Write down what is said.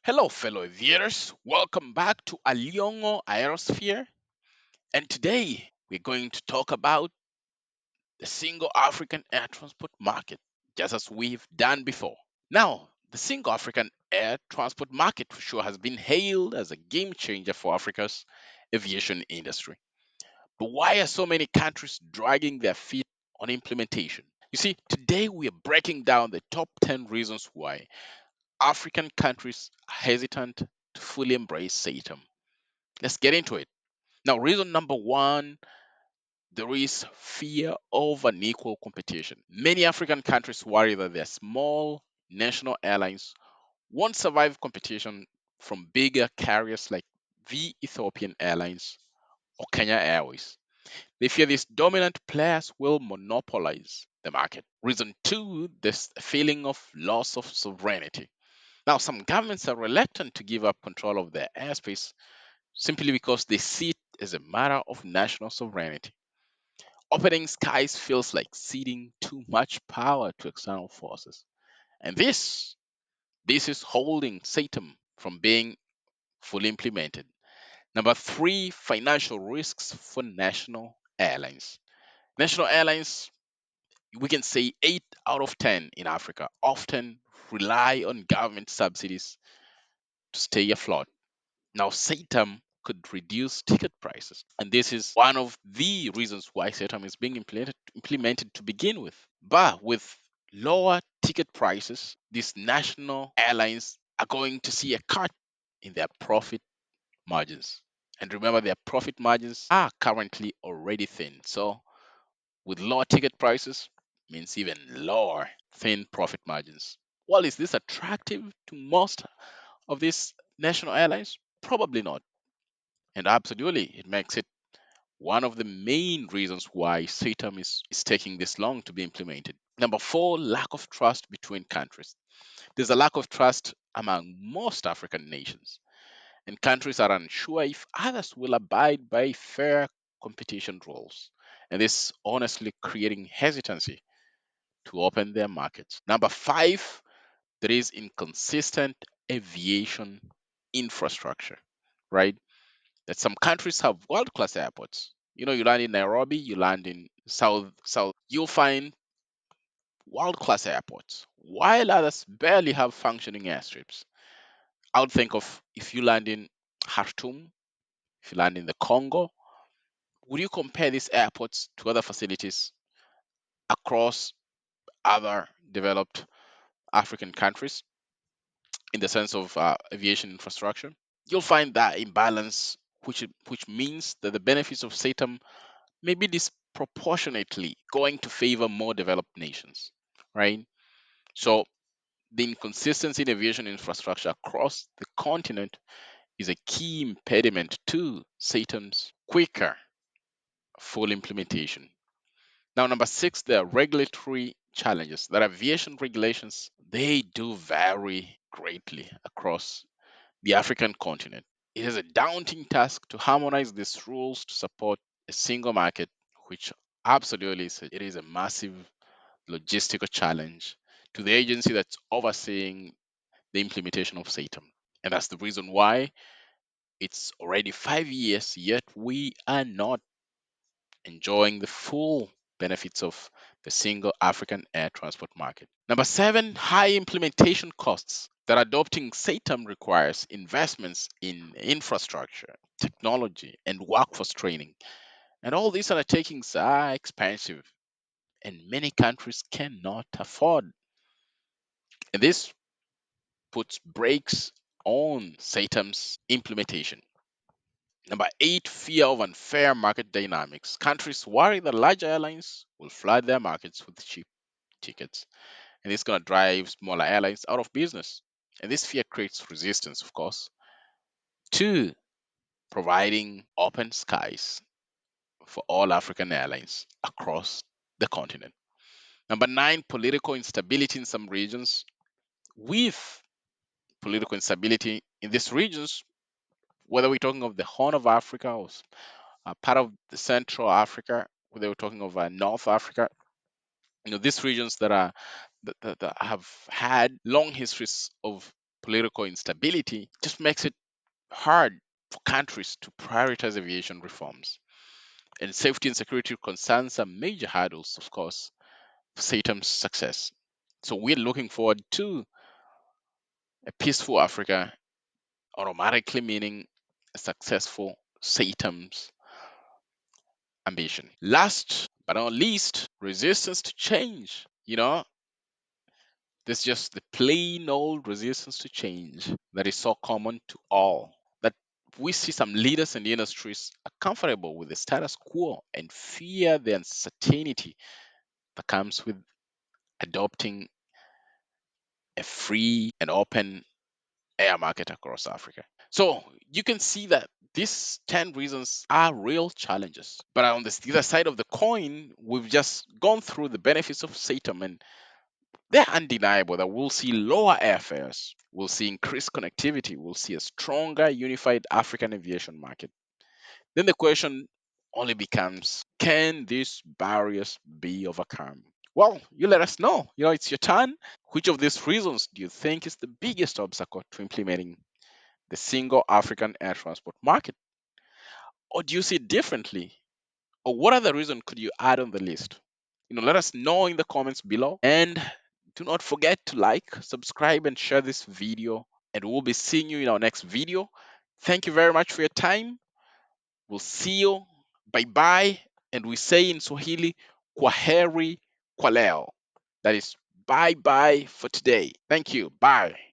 Hello, fellow aviators. Welcome back to Aliong'o Aerosphere. And today we're going to talk about the single African air transport market, just as we've done before. Now, the single African air transport market for sure has been hailed as a game changer for Africa's aviation industry. But why are so many countries dragging their feet on implementation? You see, today we are breaking down the top 10 reasons why African countries are hesitant to fully embrace SATM. Let's get into it. Now, reason number one, there is fear of unequal competition. Many African countries worry that their small national airlines won't survive competition from bigger carriers like the Ethiopian Airlines or Kenya Airways. They fear these dominant players will monopolize the market. Reason two, this feeling of loss of sovereignty. Now, some governments are reluctant to give up control of their airspace simply because they see it as a matter of national sovereignty. Opening skies feels like ceding too much power to external forces. And this is holding SATM from being fully implemented. Number three, financial risks for national airlines. National airlines, we can say 8 out of 10 in Africa, often rely on government subsidies to stay afloat. Now, SATM could reduce ticket prices. And this is one of the reasons why SATM is being implemented to begin with. But with lower ticket prices, these national airlines are going to see a cut in their profit margins. And remember, their profit margins are currently already thin. So, with lower ticket prices, means even lower thin profit margins. Well, is this attractive to most of these national airlines? Probably not. And absolutely, it makes it one of the main reasons why SATM is taking this long to be implemented. Number four, lack of trust between countries. There's a lack of trust among most African nations, and countries are unsure if others will abide by fair competition rules. And this honestly creating hesitancy to open their markets. Number five, there is inconsistent aviation infrastructure, right? That some countries have world class airports. You know, you land in Nairobi, you land in South, you'll find world class airports, while others barely have functioning airstrips. I would think of if you land in Khartoum, if you land in the Congo, would you compare these airports to other facilities across other developed African countries in the sense of aviation infrastructure? You'll find that imbalance, which means that the benefits of SATM may be disproportionately going to favor more developed nations, right? So the inconsistency in aviation infrastructure across the continent is a key impediment to SATM's quicker full implementation. Now, number six, there are regulatory challenges. That aviation regulations, they do vary greatly across the African continent. It is a daunting task to harmonize these rules to support a single market, which absolutely it is a massive logistical challenge to the agency that's overseeing the implementation of SATM. And that's the reason why it's already 5 years, yet we are not enjoying the full benefits of the single African air transport market. Number seven, high implementation costs. That adopting SATM requires investments in infrastructure, technology, and workforce training. And all these undertakings are expensive, and many countries cannot afford. And this puts brakes on SATM's implementation. Number eight, fear of unfair market dynamics. Countries worry that large airlines will flood their markets with cheap tickets, and it's going to drive smaller airlines out of business. And this fear creates resistance, of course, to providing open skies for all African airlines across the continent. Number nine, political instability in some regions. With political instability in these regions, whether we're talking of the Horn of Africa or part of the Central Africa, whether we're talking of North Africa, these regions that have had long histories of political instability just makes it hard for countries to prioritize aviation reforms. And safety and security concerns are major hurdles, of course, for SATM's success. So we're looking forward to a peaceful Africa, automatically meaning a successful SATM's ambition. Last but not least, resistance to change. There's just the plain old resistance to change that is so common to all. That we see some leaders in the industries are comfortable with the status quo and fear the uncertainty that comes with adopting a free and open air market across Africa. So you can see that these 10 reasons are real challenges. But on the other side of the coin, we've just gone through the benefits of SATM, and they're undeniable that we'll see lower airfares, we'll see increased connectivity, we'll see a stronger unified African aviation market. Then the question only becomes, can these barriers be overcome? Well, you let us know. It's your turn. Which of these reasons do you think is the biggest obstacle to implementing the single African air transport market? Or do you see it differently? Or what other reason could you add on the list? Let us know in the comments below. And do not forget to like, subscribe, and share this video. And we'll be seeing you in our next video. Thank you very much for your time. We'll see you. Bye bye. And we say in Swahili, kwaheri kwa leo. That is bye bye for today. Thank you. Bye.